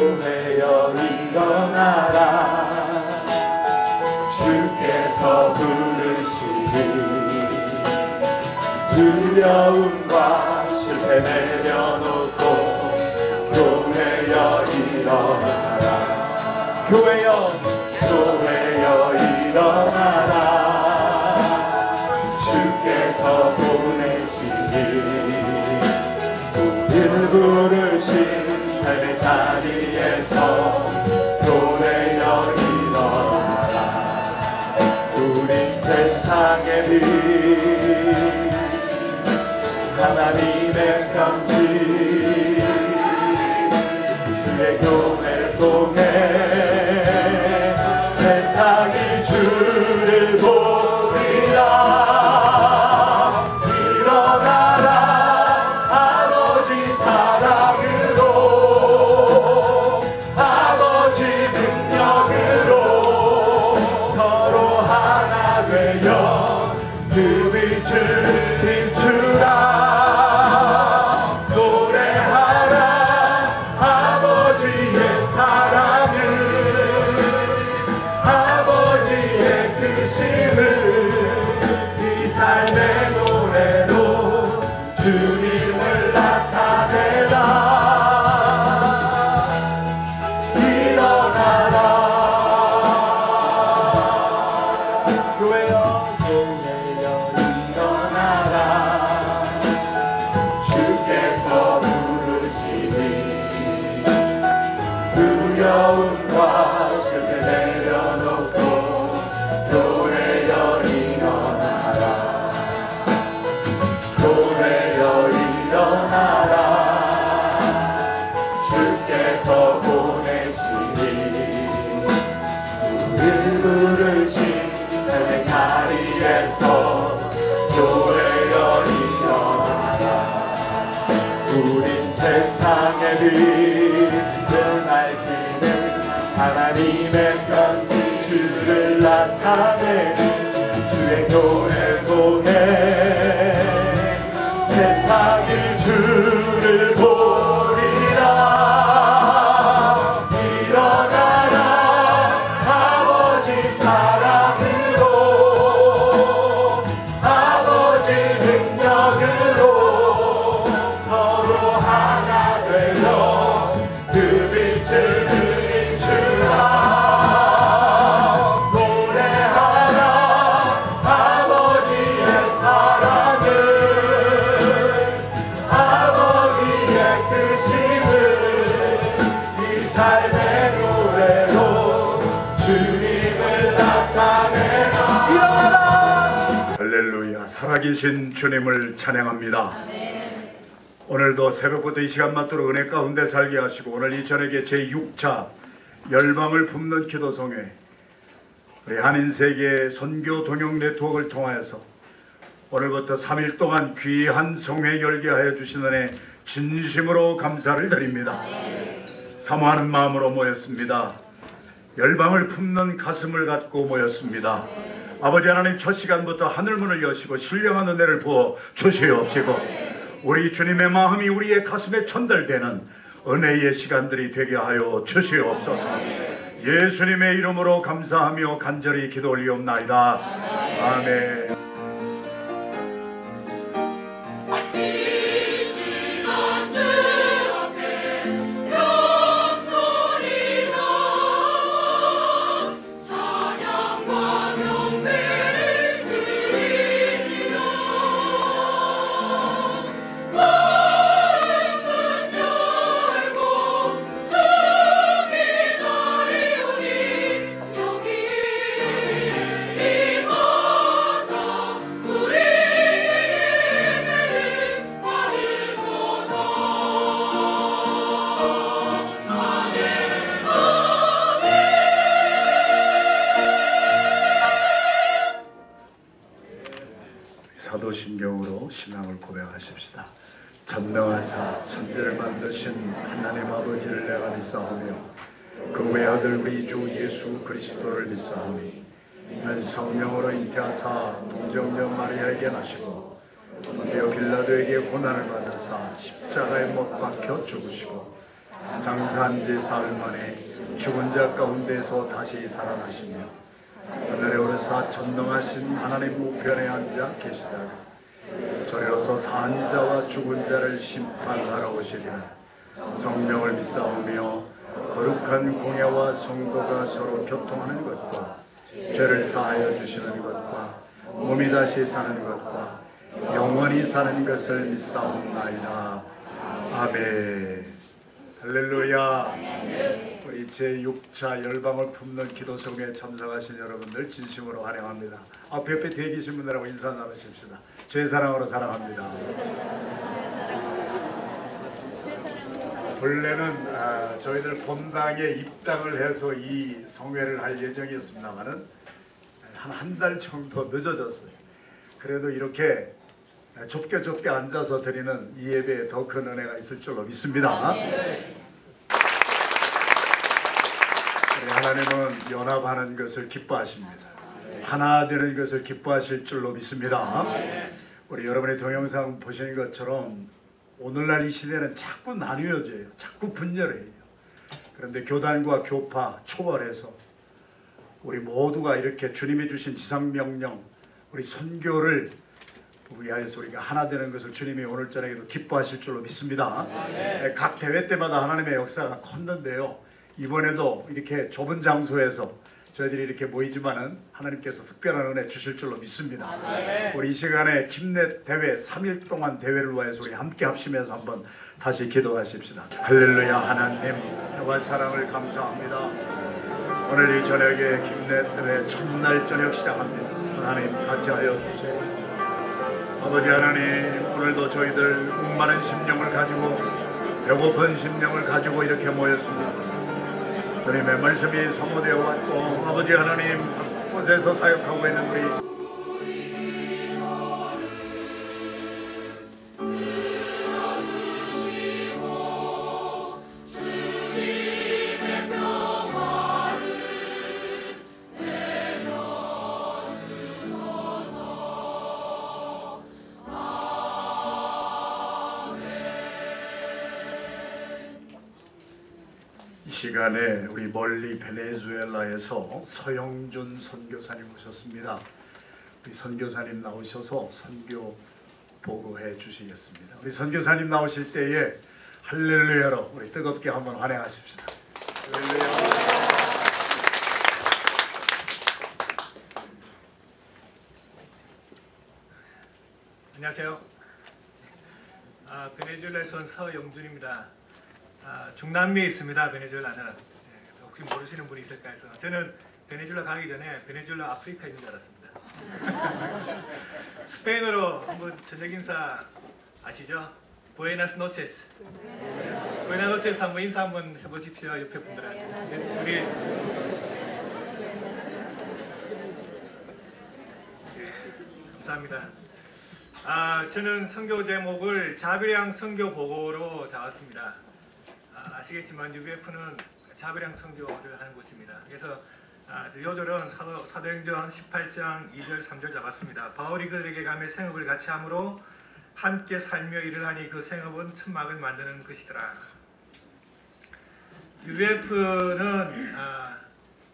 교회여 일어나라. 주께서 부르시니 두려움과 실패 내려놓고 교회여 일어나라. 교회여 일어나라. 주께서 보내시니 우리를 부르신 삶의 자리에서 교회여 일어나라. 우린 세상의 빛, 하나님의 편지, 주의 교회를 통해 세상이 주를 보리라. 일어나라. 아버지 사랑으로, 아버지 능력으로 서로 하나 되어 그 빛을 비추라. 노래하라. 아버지의 사랑을, 아버지의 크심을 이 삶의 노래로 주님을 나타내라. 일어나라. 교회여 일어나라. 주께서 부르시니 두려움과 실패 내려놓고 교회여 일어나라. 교회여 일어나라. 주께서 보내시니 우리를 부르신 삶의 자리에서 교회여 일어나라. 우린 세상의 빛을 밝히는 하나님의 편지, 주를 나타내는 주의 교회를 통해 세상이 주를 보리라. 일어나라. 아버지 사랑으로, 아버지 능력으로 서로 하나 되어 그 빛을 비추라. 노래하라. 아버지의 사랑을, 아버지의 크심을 이 삶의 노래로 주님을 나타내라. 일어나라. 할렐루야. 살아계신 주님을 찬양합니다. 오늘도 새벽부터 이 시간 맞도록 은혜 가운데 살게 하시고, 오늘 이 저녁에 제6차 열방을 품는 기도송회, 우리 한인세계 선교 동역 네트워크를 통하여서 오늘부터 3일 동안 귀한 송회 열게 하여 주신 은혜 진심으로 감사를 드립니다. 사모하는 마음으로 모였습니다. 열방을 품는 가슴을 갖고 모였습니다. 아버지 하나님, 첫 시간부터 하늘문을 여시고 신령한 은혜를 부어 주시옵시고, 우리 주님의 마음이 우리의 가슴에 전달되는 은혜의 시간들이 되게 하여 주시옵소서. 예수님의 이름으로 감사하며 간절히 기도 올리옵나이다. 아멘. 사도신경으로 신앙을 고백하십시다. 전능하사 천지를 만드신 하나님 아버지를 내가 믿사오며 그 외아들 우리 주 예수 그리스도를 믿사오니, 는 성령으로 잉태하사 동정녀 마리아에게 나시고 본디오 빌라도에게 고난을 받으사 십자가에 못 박혀 죽으시고 장사한 지 사흘 만에 죽은 자 가운데서 다시 살아나시며 하늘에 오르사 전능하신 하나님 우편에 앉아 계시다가 저리로서 산 자와 죽은 자를 심판하러 오시리라. 성령을 믿사오며 거룩한 공예와 성도가 서로 교통하는 것과 죄를 사하여 주시는 것과 몸이 다시 사는 것과 영원히 사는 것을 믿사옵나이다. 아멘. 할렐루야. 우리 제6차 열방을 품는 기도성에 참석하신 여러분들 진심으로 환영합니다. 앞에 뒤에 계신 분들하고 인사 나누십시다. 주의 사랑으로 사랑합니다. 본래는 저희들 본당에 입당을 해서 이 성회를 할 예정이었습니다만은 한 달 정도 늦어졌어요. 그래도 이렇게 좁게 앉아서 드리는 이 예배에 더 큰 은혜가 있을 줄로 믿습니다. 하나님은 연합하는 것을 기뻐하십니다. 하나 되는 것을 기뻐하실 줄로 믿습니다. 우리 여러분의 동영상 보시는 것처럼 오늘날 이 시대는 자꾸 나뉘어져요. 자꾸 분열해요. 그런데 교단과 교파 초월해서 우리 모두가 이렇게 주님이 주신 지상명령, 우리 선교를 위하여서 우리가 하나 되는 것을 주님이 오늘 저녁에도 기뻐하실 줄로 믿습니다. 각 대회 때마다 하나님의 역사가 컸는데요. 이번에도 이렇게 좁은 장소에서 저희들이 이렇게 모이지만은 하나님께서 특별한 은혜 주실 줄로 믿습니다. 우리 이 시간에 김넷 대회 3일 동안 대회를 위해서 우리 함께 합심해서 한번 다시 기도하십시다. 할렐루야. 하나님 여호와 사랑을 감사합니다. 오늘 이 저녁에 김넷 대회 첫날 저녁 시작합니다. 하나님 같이 하여 주세요. 아버지 하나님, 오늘도 저희들 목마른 심령을 가지고 배고픈 심령을 가지고 이렇게 모였습니다. 주님의 말씀이 사모되어 왔고 아버지 하나님 각 곳에서 사역하고 있는 우리 시간에 우리 멀리 베네수엘라에서 서영준 선교사님 오셨습니다. 우리 선교사님 나오셔서 선교 보고해 주시겠습니다. 우리 선교사님 나오실 때에 할렐루야로 우리 뜨겁게 한번 환영하십시다. 할렐루야. 안녕하세요. 베네수엘라에서 온 서영준입니다. 중남미에 있습니다. 베네수엘라는. 그래서 혹시 모르시는 분이 있을까 해서 저는 베네수엘라 가기 전에 베네수엘라 아프리카에 있는 줄 알았습니다. 스페인어로 한번 저녁 인사 아시죠? 부에나스 노체스. 부에나스 노체스 한번 인사 한번 해보십시오. 옆에 분들한테. 우리 감사합니다. 저는 선교 제목을 자비량 선교 보고로 잡았습니다. 아시겠지만 UBF는 자비량 선교를 하는 곳입니다. 그래서 요절은 사도행전 18장 2절 3절 잡았습니다. 바울이 그들에게 가며 생업을 같이 함으로 함께 살며 일을 하니 그 생업은 천막을 만드는 것이더라. UBF는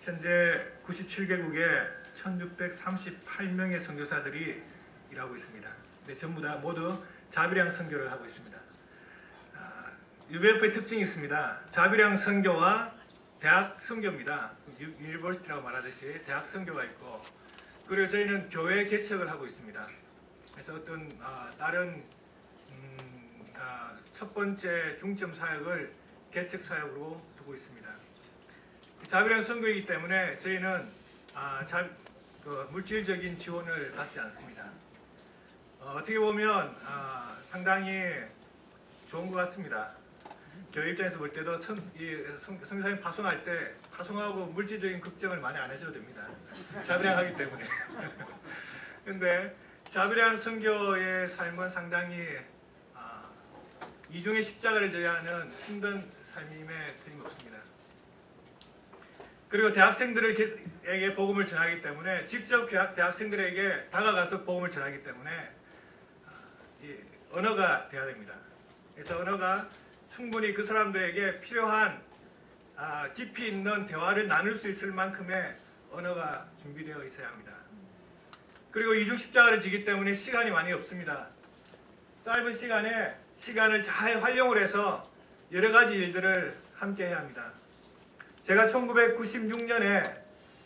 현재 97개국에 1638명의 선교사들이 일하고 있습니다. 네, 전부 다 모두 자비량 선교를 하고 있습니다. UBF의 특징이 있습니다. 자비량 선교와 대학 선교입니다. 유니버시티라고 말하듯이 대학 선교가 있고, 그리고 저희는 교회 개척을 하고 있습니다. 그래서 어떤 다른 첫 번째 중점 사역을 개척 사역으로 두고 있습니다. 자비량 선교이기 때문에 저희는 물질적인 지원을 받지 않습니다. 어떻게 보면 상당히 좋은 것 같습니다. 교회 입장에서 볼 때도 선교사님 파송할 때 파송하고 물질적인 걱정을 많이 안 하셔도 됩니다. 자비량하기 때문에. 근데 자비량 선교의 삶은 상당히 이중의 십자가를 져야 하는 힘든 삶임에 틀림없습니다. 그리고 대학생들에게 복음을 전하기 때문에 직접 대학생들에게 다가가서 복음을 전하기 때문에 언어가 돼야 됩니다. 그래서 언어가 충분히 그 사람들에게 필요한 깊이 있는 대화를 나눌 수 있을 만큼의 언어가 준비되어 있어야 합니다. 그리고 이중 십자가를 지기 때문에 시간이 많이 없습니다. 짧은 시간에 시간을 잘 활용을 해서 여러 가지 일들을 함께 해야 합니다. 제가 1996년에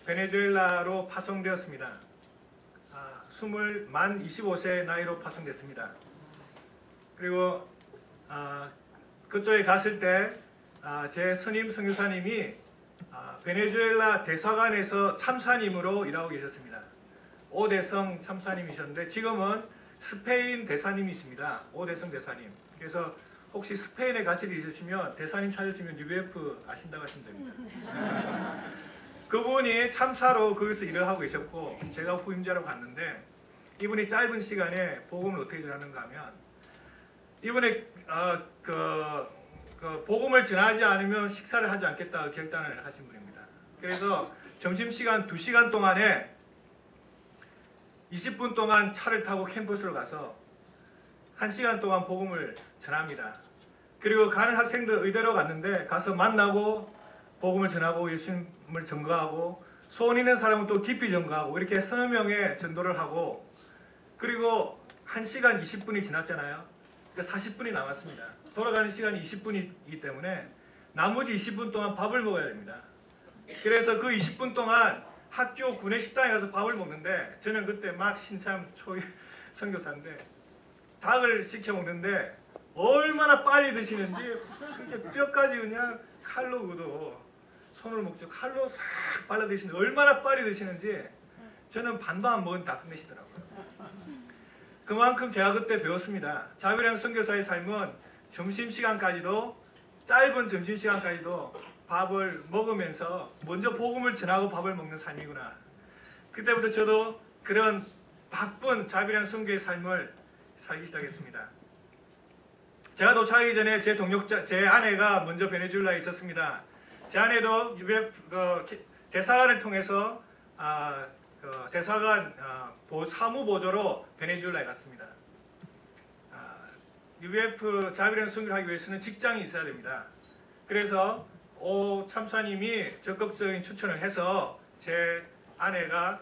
베네수엘라로 파송되었습니다. 만 25세 나이로 파송됐습니다. 그리고 그쪽에 갔을 때 제 스님 선교사님이 베네수엘라 대사관에서 참사님으로 일하고 계셨습니다. 오대성 참사님이셨는데 지금은 스페인 대사님이십니다. 오대성 대사님. 그래서 혹시 스페인에 가실 일 있으시면 대사님 찾으시면 UBF 아신다고 하시면 됩니다. 그분이 참사로 거기서 일을 하고 계셨고 제가 후임자로 갔는데 이분이 짧은 시간에 복음을 어떻게 전하는가 하면 이분이 복음을 전하지 않으면 식사를 하지 않겠다 결단을 하신 분입니다. 그래서 점심시간 2시간 동안에 20분 동안 차를 타고 캠퍼스로 가서 1시간 동안 복음을 전합니다. 그리고 가는 학생들 의대로 갔는데 가서 만나고 복음을 전하고 예수님을 증거하고 소원 있는 사람은 또 깊이 증거하고 이렇게 서너 명의 전도를 하고 그리고 1시간 20분이 지났잖아요. 그러니까 40분이 남았습니다. 돌아가는 시간이 20분이기 때문에 나머지 20분 동안 밥을 먹어야 됩니다. 그래서 그 20분 동안 학교 구내식당에 가서 밥을 먹는데 저는 그때 막 신참 초기 선교사인데 닭을 시켜 먹는데 얼마나 빨리 드시는지 그렇게 뼈까지 그냥 칼로 그도 손을 먹죠. 칼로 싹 발라 드시는데 얼마나 빨리 드시는지 저는 반도 안 먹은 다 끝내시더라고요. 그만큼 제가 그때 배웠습니다. 자비랑 선교사의 삶은 점심시간까지도 짧은 점심시간까지도 밥을 먹으면서 먼저 복음을 전하고 밥을 먹는 삶이구나. 그때부터 저도 그런 바쁜 자비랑 선교의 삶을 살기 시작했습니다. 제가 도착하기 전에 제 아내가 먼저 베네수엘라에 있었습니다. 제 아내도 대사관을 통해서 대사관 사무보조로 베네수엘라에 갔습니다. UBF 자비랑 선교를 하기 위해서는 직장이 있어야 됩니다. 그래서 오 참사님이 적극적인 추천을 해서 제 아내가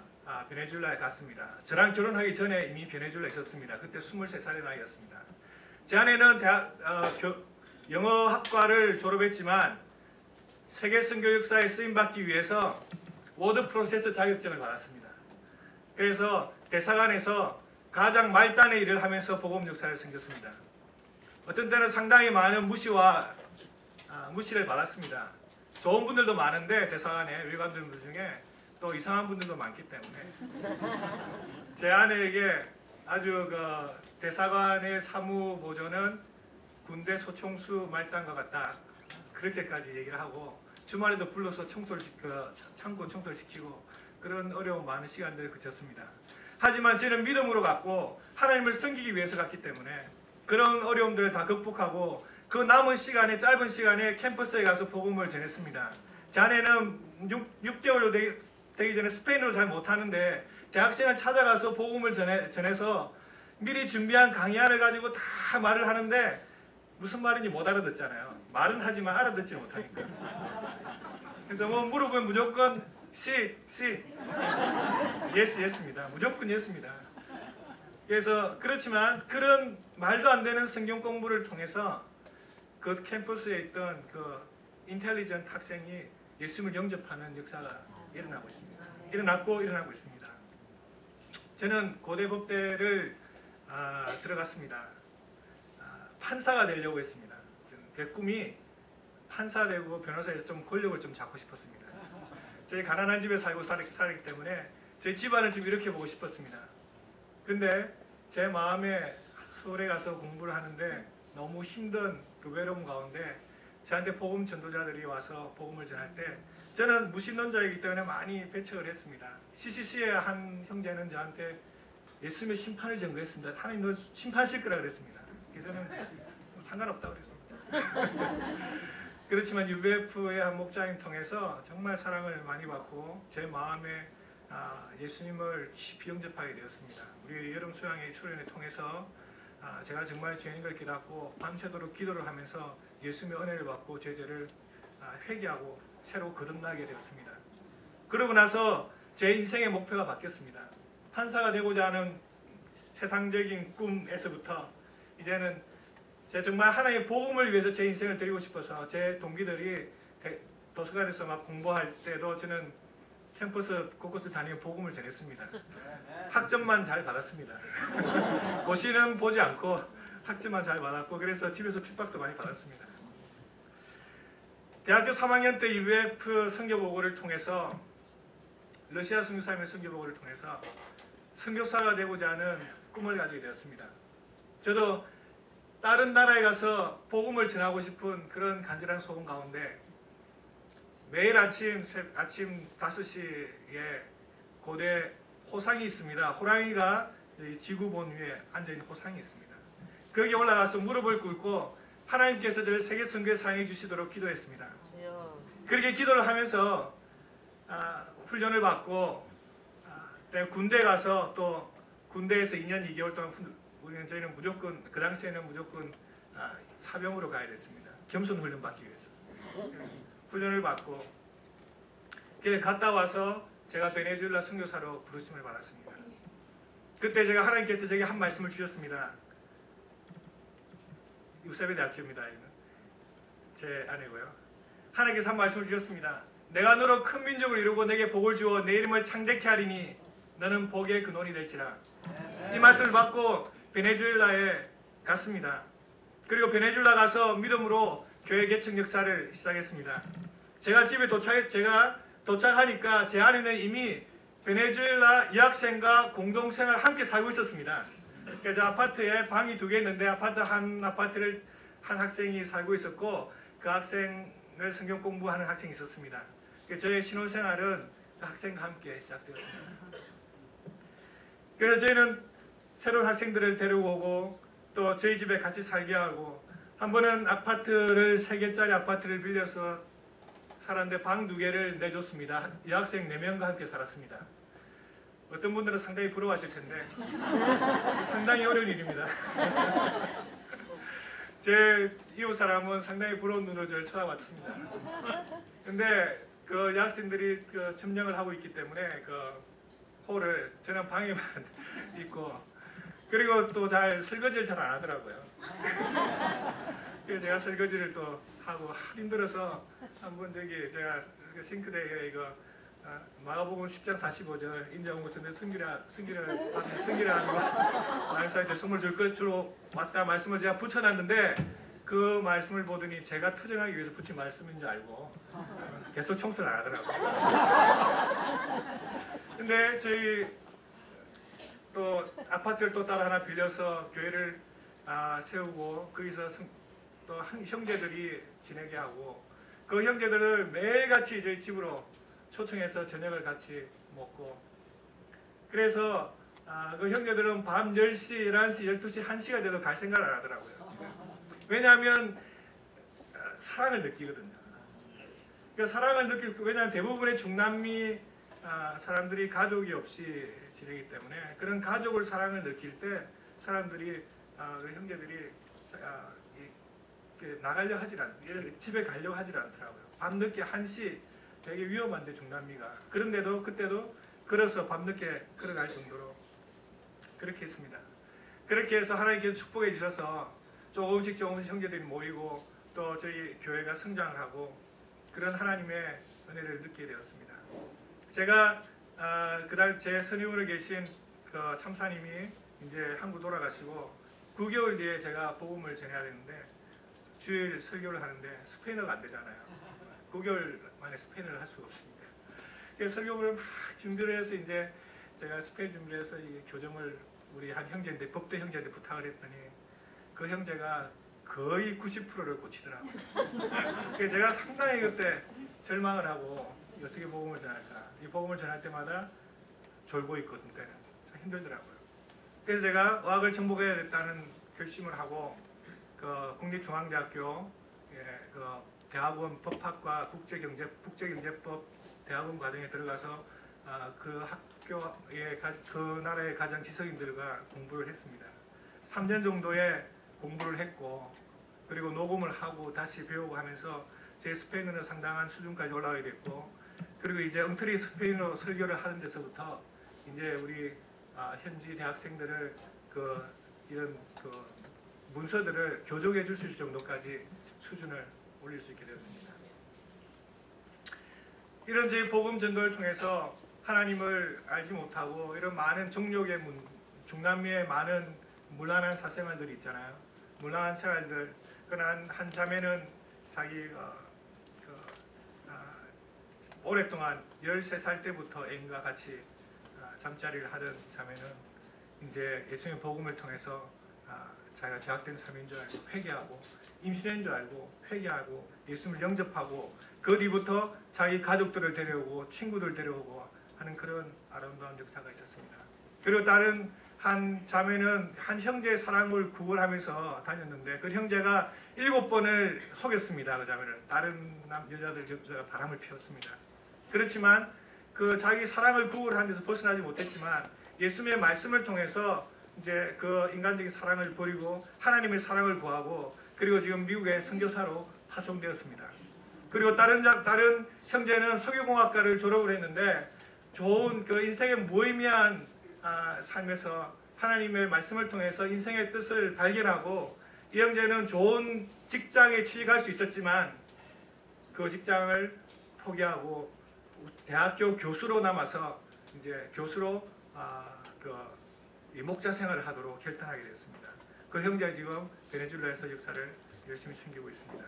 베네수엘라에 갔습니다. 저랑 결혼하기 전에 이미 베네수엘라에 있었습니다. 그때 23살의 나이였습니다. 제 아내는 영어학과를 졸업했지만 세계 선교 역사에 쓰임받기 위해서 워드 프로세서 자격증을 받았습니다. 그래서 대사관에서 가장 말단의 일을 하면서 복음 역사를 섬겼습니다. 어떤 때는 상당히 많은 무시를 받았습니다. 좋은 분들도 많은데 대사관에 외관들 중에 또 이상한 분들도 많기 때문에 제 아내에게 아주 대사관의 사무보조는 군대 소총수 말단과 같다. 그렇게까지 얘기를 하고 주말에도 불러서 창고 청소를 시키고 그런 어려운 많은 시간들을 그쳤습니다. 하지만 저는 믿음으로 갔고 하나님을 섬기기 위해서 갔기 때문에 그런 어려움들을 다 극복하고 그 남은 시간에 짧은 시간에 캠퍼스에 가서 복음을 전했습니다. 제 아내는 6개월로 되기 전에 스페인어를 잘 못하는데 대학생을 찾아가서 복음을 전해서 미리 준비한 강의안을 가지고 다 말을 하는데 무슨 말인지 못 알아듣잖아요. 말은 하지만 알아듣지 못하니까. 그래서 물어보면 무조건 yes, yes입니다. 무조건 yes입니다. 그래서 그렇지만 그런 말도 안 되는 성경 공부를 통해서 그 캠퍼스에 있던 그 인텔리전트 학생이 예수님을 영접하는 역사가 일어나고 있습니다. 일어나고 있습니다. 저는 고대법대를 들어갔습니다. 판사가 되려고 했습니다. 제 꿈이 판사 되고 변호사에서 좀 권력을 좀 잡고 싶었습니다. 저희 가난한 집에 살기 때문에 저희 집안을 좀 이렇게 보고 싶었습니다. 근데 제 마음에 서울에 가서 공부를 하는데 너무 힘든 그 외로움 가운데 저한테 복음 전도자들이 와서 복음을 전할 때 저는 무신론자이기 때문에 많이 배척을 했습니다. CCC의 한 형제는 저한테 예수님의 심판을 전거했습니다. 하나님 너 심판하실 거라 그랬습니다. 그래서 저는 상관없다고 그랬습니다. 그렇지만 UBF의 한 목자님 통해서 정말 사랑을 많이 받고 제 마음에 예수님을 깊이 영접하게 되었습니다. 우리 여름 수양회 출연을 통해서 제가 정말 죄인인 걸 깨닫고 밤새도록 기도를 하면서 예수님의 은혜를 받고 죄를 회개하고 새로 거듭나게 되었습니다. 그러고 나서 제 인생의 목표가 바뀌었습니다. 판사가 되고자 하는 세상적인 꿈에서부터 이제는 제가 정말 하나님의 복음을 위해서 제 인생을 드리고 싶어서 제 동기들이 도서관에서 막 공부할 때도 저는 캠퍼스 곳곳을 다니며 복음을 전했습니다. 학점만 잘 받았습니다. 고시는 보지 않고 학점만 잘 받았고, 그래서 집에서 핍박도 많이 받았습니다. 대학교 3학년 때 UF 선교보고를 통해서, 러시아 선교사님의 선교보고를 통해서 선교사가 되고자 하는 꿈을 가지게 되었습니다. 저도 다른 나라에 가서 복음을 전하고 싶은 그런 간절한 소원 가운데 매일 아침 5시에 고대 호상이 있습니다. 호랑이가 지구본 위에 앉아있는 호상이 있습니다. 거기 올라가서 무릎을 꿇고 하나님께서 저를 세계 선교에 사용해 주시도록 기도했습니다. 그렇게 기도를 하면서 훈련을 받고 군대 가서 또 군대에서 2년 2개월 동안 저희는 무조건 그 당시에는 무조건 사병으로 가야 됐습니다. 겸손 훈련 받기 위해서 훈련을 받고 갔다 와서 제가 베네수엘라 선교사로 부르심을 받았습니다. 그때 제가 하나님께서 제게 한 말씀을 주셨습니다. 유세베 대학교입니다. 제 아내고요. 하나님께서 한 말씀을 주셨습니다. 내가 너로 큰 민족을 이루고 내게 복을 주어 내 이름을 창대케 하리니 너는 복의 근원이 될지라. 이 말씀을 받고 베네수엘라에 갔습니다. 그리고 베네수엘라 가서 믿음으로 교회 개척 역사를 시작했습니다. 제가 집에 도착하니까 제 아내는 이미 베네수엘라 유학생과 공동생활 함께 살고 있었습니다. 그래서 아파트에 방이 2개 있는데 아파트를 한 학생이 살고 있었고, 그 학생을 성경 공부하는 학생이 있었습니다. 저의 신혼생활은 그 학생과 함께 시작되었습니다. 그래서 저희는 새로운 학생들을 데려오고 또 저희 집에 같이 살게 하고, 한 번은 아파트를 3개짜리 아파트를 빌려서 살았는데 방 2개를 내줬습니다. 여학생 4명과 함께 살았습니다. 어떤 분들은 상당히 부러워하실 텐데 상당히 어려운 일입니다. 제 이웃 사람은 상당히 부러운 눈으로 저를 쳐다봤습니다. 근데 그 여학생들이 그 점령을 하고 있기 때문에 그 홀을 저는 방에만 있고, 그리고 또 설거지를 잘 안 하더라고요. 그래서 제가 설거지를 또 하고 힘들어서 한번 제가 싱크대에 이거 마가복음 10장 45절 인자한 곳에 승기를 하는 날사이때 선물 줄 것으로 왔다 말씀을 제가 붙여놨는데, 그 말씀을 보더니 제가 투정하기 위해서 붙인 말씀인 줄 알고 계속 청소를 안 하더라고요. 근데 저희 또 아파트를 또 따로 하나 빌려서 교회를 세우고 거기서 또 형제들이 지내게 하고, 그 형제들을 매일같이 저희 집으로 초청해서 저녁을 같이 먹고, 그래서 그 형제들은 밤 10시, 11시, 12시, 1시가 돼도 갈 생각을 안 하더라고요. 왜냐하면 사랑을 느끼거든요. 그 사랑을 느끼고, 왜냐하면 대부분의 중남미 사람들이 가족이 없이 지내기 때문에 그런 가족을 사랑을 느낄 때 사람들이 그 형제들이 나가려 하질 집에 가려고 하질 않더라고요. 밤늦게 1시 되게 위험한데 중남미가. 그런데도 그때도 걸어서 밤늦게 걸어갈 정도로 그렇게 했습니다. 그렇게 해서 하나님께서 축복해 주셔서 조금씩 형제들이 모이고 또 저희 교회가 성장을 하고 그런 하나님의 은혜를 느끼게 되었습니다. 제가 그다음 제 선임으로 계신 그 참사님이 이제 한국 돌아가시고 9개월 뒤에 제가 복음을 전해야 되는데 주일 설교를 하는데 스페인어가 안 되잖아요. 9개월 만에 스페인어를 할 수가 없으니까. 그래서 설교를 막 준비를 해서 이제 제가 스페인 준비를 해서 이 교정을 우리 한 형제인데 법대 형제한테 부탁을 했더니 그 형제가 거의 90%를 고치더라고요. 그래서 제가 상당히 그때 절망을 하고 어떻게 복음을 전할까. 이 복음을 전할 때마다 졸고 있거든 때는. 참 힘들더라고요. 그래서 제가 어학을 정복해야겠다는 결심을 하고 그 국립중앙대학교 그 대학원 법학과 국제경제법 대학원 과정에 들어가서 그 학교의 그 나라의 가장 지성인들과 공부를 했습니다. 3년 정도의 공부를 했고, 그리고 녹음을 하고 다시 배우고 하면서 제 스페인어는 상당한 수준까지 올라가게 됐고, 그리고 이제 엉터리 스페인어 설교를 하는 데서부터 이제 우리 현지 대학생들을 이런 문서들을 교정해 줄 수 있을 정도까지 수준을 올릴 수 있게 되었습니다. 이런 제 복음 전도를 통해서 하나님을 알지 못하고 이런 많은 종족의 중남미의 많은 문란한 사생활들이 있잖아요. 문란한 생활들. 한 자매는 자기 오랫동안 13살 때부터 애인과 같이 잠자리를 하던 자매는 이제 예수님의 복음을 통해서 자기가 죄악된 삶인 줄 알고 회개하고, 임신인 줄 알고 회개하고 예수님을 영접하고, 그 뒤부터 자기 가족들을 데려오고 친구들 데려오고 하는 그런 아름다운 역사가 있었습니다. 그리고 다른 한 자매는 한 형제의 사랑을 구걸하면서 다녔는데, 그 형제가 7번을 속였습니다. 그 자매를. 다른 여자가 바람을 피웠습니다. 그렇지만 그 자기 사랑을 구걸하는 데서 벗어나지 못했지만, 예수님의 말씀을 통해서 이제 그 인간적인 사랑을 버리고 하나님의 사랑을 구하고, 그리고 지금 미국의 선교사로 파송되었습니다. 그리고 다른 형제는 석유공학과를 졸업을 했는데, 좋은 그 인생의 무의미한 삶에서 하나님의 말씀을 통해서 인생의 뜻을 발견하고, 이 형제는 좋은 직장에 취직할 수 있었지만 그 직장을 포기하고 대학교 교수로 남아서 이제 교수로 목자 생활을 하도록 결단하게 됐습니다. 그 형제가 지금 베네수엘라에서 역사를 열심히 숨기고 있습니다.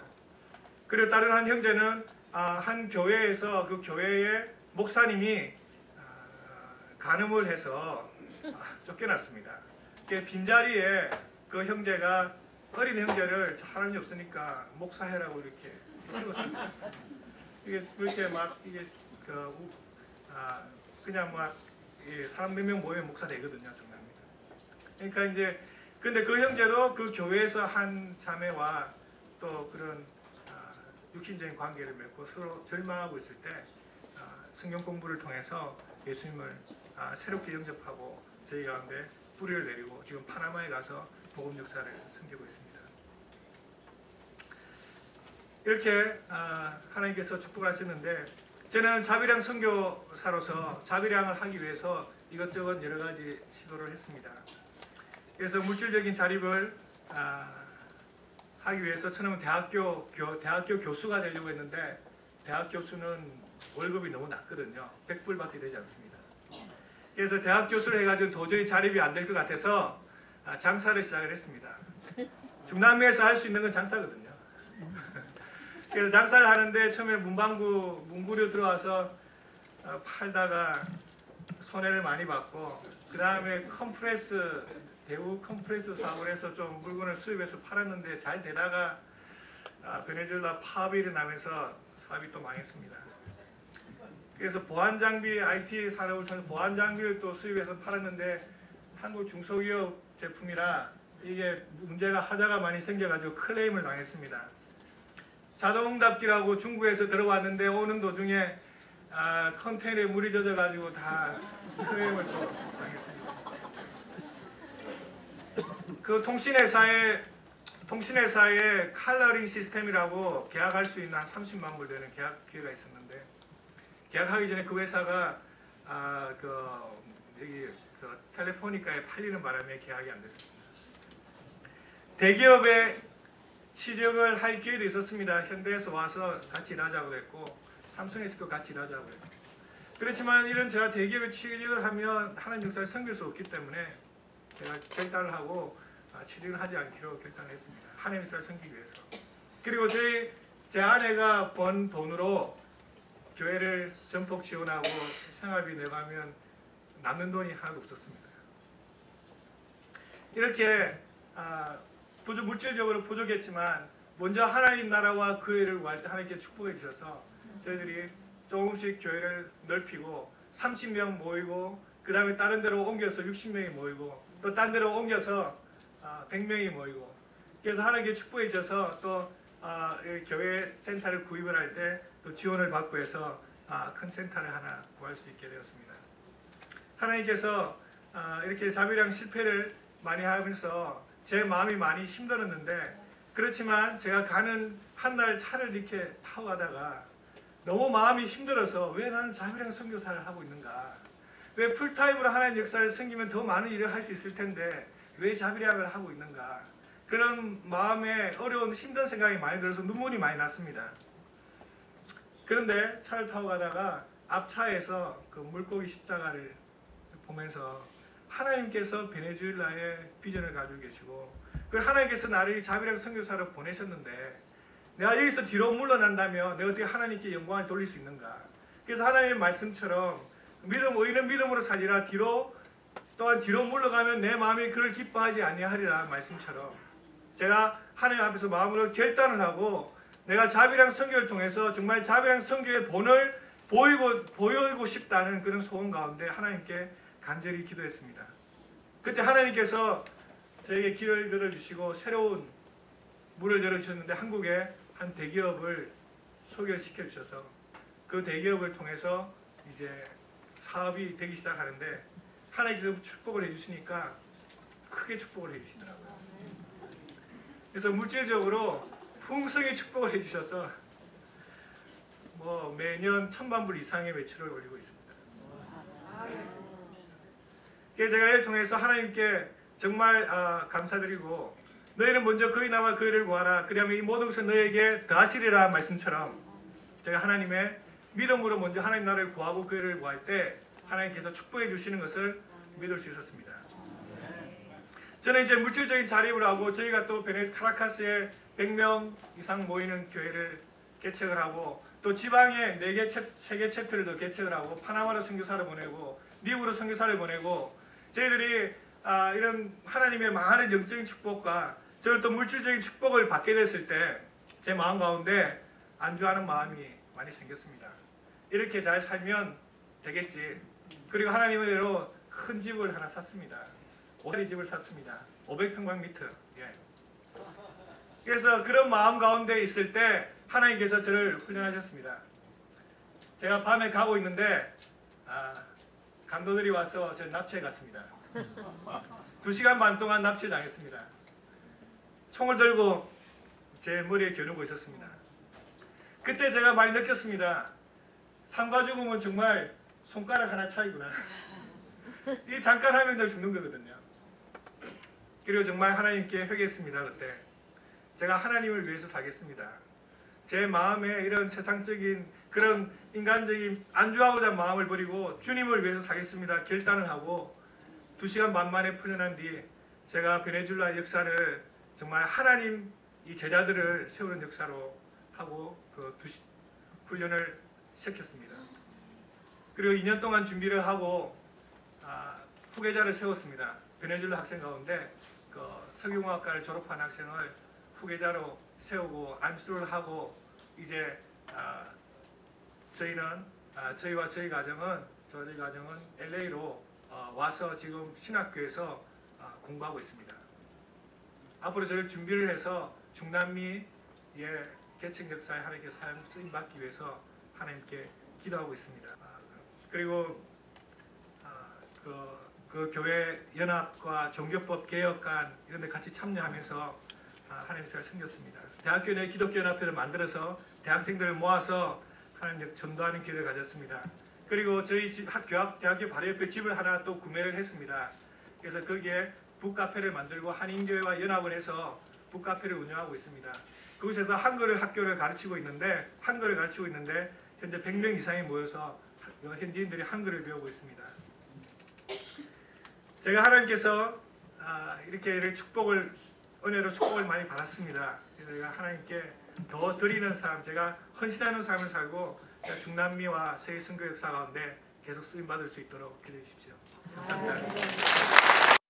그리고 다른 한 형제는 한 교회에서 그 교회의 목사님이 간음을 해서 쫓겨났습니다. 빈자리에 그 형제가 어린 형제를 사람이 없으니까 목사해라고 이렇게 세웠습니다. 이게 그렇게 막 이게 그냥 막 사람 몇 명 모이면 목사 되거든요, 정말입니다. 그러니까 이제 근데 그 형제도 그 교회에서 한 자매와 또 그런 육신적인 관계를 맺고 서로 절망하고 있을 때 성경 공부를 통해서 예수님을 새롭게 영접하고 저희 가운데 뿌리를 내리고 지금 파나마에 가서 복음 역사를 섬기고 있습니다. 이렇게 하나님께서 축복을 하셨는데, 저는 자비량 선교사로서 자비량을 하기 위해서 이것저것 여러 가지 시도를 했습니다. 그래서 물질적인 자립을 하기 위해서 처음에 대학교 교수가 되려고 했는데, 대학 교수는 월급이 너무 낮거든요. 100불밖에 되지 않습니다. 그래서 대학 교수를 해가지고 도저히 자립이 안 될 것 같아서 장사를 시작을 했습니다. 중남미에서 할 수 있는 건 장사거든요. 그래서 장사를 하는데 처음에 문구류 들어와서 팔다가 손해를 많이 받고, 그 다음에 대우 컴프레스 사업을 해서 좀 물건을 수입해서 팔았는데 잘 되다가 베네수엘라 파업이 일어나면서 사업이 또 망했습니다. 그래서 보안장비, IT 산업을 통해서 보안장비를 또 수입해서 팔았는데 한국 중소기업 제품이라 이게 문제가 하자가 많이 생겨가지고 클레임을 당했습니다. 자동응답기라고 중국에서 들어왔는데 오는 도중에 컨테이너에 물이 젖어가지고 다 클레임을 또 당했습니다. 그 통신회사의 칼러링 시스템이라고 계약할 수 있는 한 30만 불 되는 계약 기회가 있었는데, 계약하기 전에 그 회사가 텔레포니카에 팔리는 바람에 계약이 안 됐습니다. 대기업에 취직을 할 기회도 있었습니다. 현대에서 와서 같이 일하자고 했고, 삼성에서도 같이 일하자고 했고. 그렇지만 이런 제가 대기업에 취직을 하면 하나님 역사를 섬길 수 없기 때문에 제가 결단을 하고 취직을 하지 않기로 결단했습니다. 하나님 역사를 섬기기 위해서. 그리고 제 아내가 번 돈으로 교회를 전폭 지원하고 생활비 내가면 남는 돈이 하나도 없었습니다. 이렇게 물질적으로 부족했지만 먼저 하나님 나라와 그 일을 구할 때 하나님께 축복해 주셔서 저희들이 조금씩 교회를 넓히고 30명 모이고, 그 다음에 다른 데로 옮겨서 60명이 모이고, 또 다른 데로 옮겨서 100명이 모이고, 그래서 하나님께 축복해 주셔서 또 교회 센터를 구입을 할 때 또 지원을 받고 해서 큰 센터를 하나 구할 수 있게 되었습니다. 하나님께서 이렇게 자비량 실패를 많이 하면서 제 마음이 많이 힘들었는데, 그렇지만 제가 가는 한 날 차를 이렇게 타고 가다가 너무 마음이 힘들어서 왜 나는 자비랑 선교사를 하고 있는가, 왜 풀타임으로 하나님 역사를 섬기면 더 많은 일을 할 수 있을 텐데 왜 자비량을 하고 있는가, 그런 마음에 어려운 힘든 생각이 많이 들어서 눈물이 많이 났습니다. 그런데 차를 타고 가다가 앞차에서 그 물고기 십자가를 보면서 하나님께서 베네수엘라의 비전을 가지고 계시고, 그리고 하나님께서 나를 자비랑 선교사로 보내셨는데 내가 여기서 뒤로 물러난다면 내가 어떻게 하나님께 영광을 돌릴 수 있는가. 그래서 하나님의 말씀처럼 의인은 믿음으로 살리라, 또한 뒤로 물러가면 내 마음이 그를 기뻐하지 아니하리라 말씀처럼, 제가 하나님 앞에서 마음으로 결단을 하고 내가 자비랑 선교를 통해서 정말 자비랑 선교의 본을 보이고 싶다는 그런 소원 가운데 하나님께 간절히 기도했습니다. 그때 하나님께서 저에게 길을 열어주시고 새로운 문을 열어주셨는데, 한국에 한 대기업을 소개를 시켜주셔서 그 대기업을 통해서 이제 사업이 되기 시작하는데, 하나님께서 축복을 해주시니까 크게 축복을 해주시더라고요. 그래서 물질적으로 풍성히 축복을 해주셔서 뭐 매년 1,000만 불 이상의 매출을 올리고 있습니다. 그래서 제가 이를 통해서 하나님께 정말 감사드리고, 너희는 먼저 그의 나와 그 일을 구하라, 그리하면 이 모든 것은 너희에게 더하시리라 말씀처럼, 제가 하나님의 믿음으로 먼저 하나님 나라를 구하고 그 일을 구할 때 하나님께서 축복해 주시는 것을 믿을 수 있었습니다. 저는 이제 물질적인 자립을 하고, 저희가 또 카라카스에 100명 이상 모이는 교회를 개척을 하고, 또 지방에 3개 챕터를 더 개척을 하고, 파나마로 선교사를 보내고 미국으로 선교사를 보내고, 저희들이 이런 하나님의 많은 영적인 축복과 저는 또 물질적인 축복을 받게 됐을 때 제 마음 가운데 안주하는 마음이 많이 생겼습니다. 이렇게 잘 살면 되겠지. 그리고 하나님의대로 큰 집을 하나 샀습니다. 5짜리 집을 샀습니다. 500평방미터. 예. 그래서 그런 마음 가운데 있을 때 하나님께서 저를 훈련하셨습니다. 제가 밤에 가고 있는데 강도들이 와서 저를 납치해 갔습니다. 2시간 반 동안 납치해 당했습니다. 총을 들고 제 머리에 겨누고 있었습니다. 그때 제가 많이 느꼈습니다. 삶과 죽음은 정말 손가락 하나 차이구나. 이 잠깐 하면 늘 죽는 거거든요. 그리고 정말 하나님께 회개했습니다. 그때 제가 하나님을 위해서 살겠습니다. 제 마음에 이런 세상적인 그런 인간적인 안주하고자 하는 마음을 버리고 주님을 위해서 살겠습니다. 결단을 하고 2시간 반 만에 풀려난 뒤 제가 베네수엘라 역사를 정말 하나님 이 제자들을 세우는 역사로 하고 그 훈련을 시작했습니다. 그리고 2년 동안 준비를 하고 후계자를 세웠습니다. 베네수엘라 학생 가운데 그 석유공학과를 졸업한 학생을 후계자로 세우고 안수를 하고, 이제 저희와 저희 가정은 LA로 와서 지금 신학교에서 공부하고 있습니다. 앞으로 저를 준비를 해서 중남미의 개척 역사에 하나님께 사용 쓰임 받기 위해서 하나님께 기도하고 있습니다. 그리고 그 교회 연합과 종교법 개혁관 이런 데 같이 참여하면서 하나님 역사를 섬겼습니다. 대학교 내 기독교 연합회를 만들어서 대학생들을 모아서 하나님 전도하는 기회를 가졌습니다. 그리고 저희 집 대학교 바로 옆에 집을 하나 또 구매를 했습니다. 그래서 거기에 북카페를 만들고 한인교회와 연합을 해서 북카페를 운영하고 있습니다. 그곳에서 한글을 가르치고 있는데 현재 100명 이상이 모여서 현지인들이 한글을 배우고 있습니다. 제가 하나님께서 이렇게 은혜로 축복을 많이 받았습니다. 그래서 제가 하나님께 더 드리는 삶, 제가 헌신하는 삶을 살고 중남미와 세계 선교 역사 가운데 계속 쓰임 받을 수 있도록 기도해 주십시오. 감사합니다.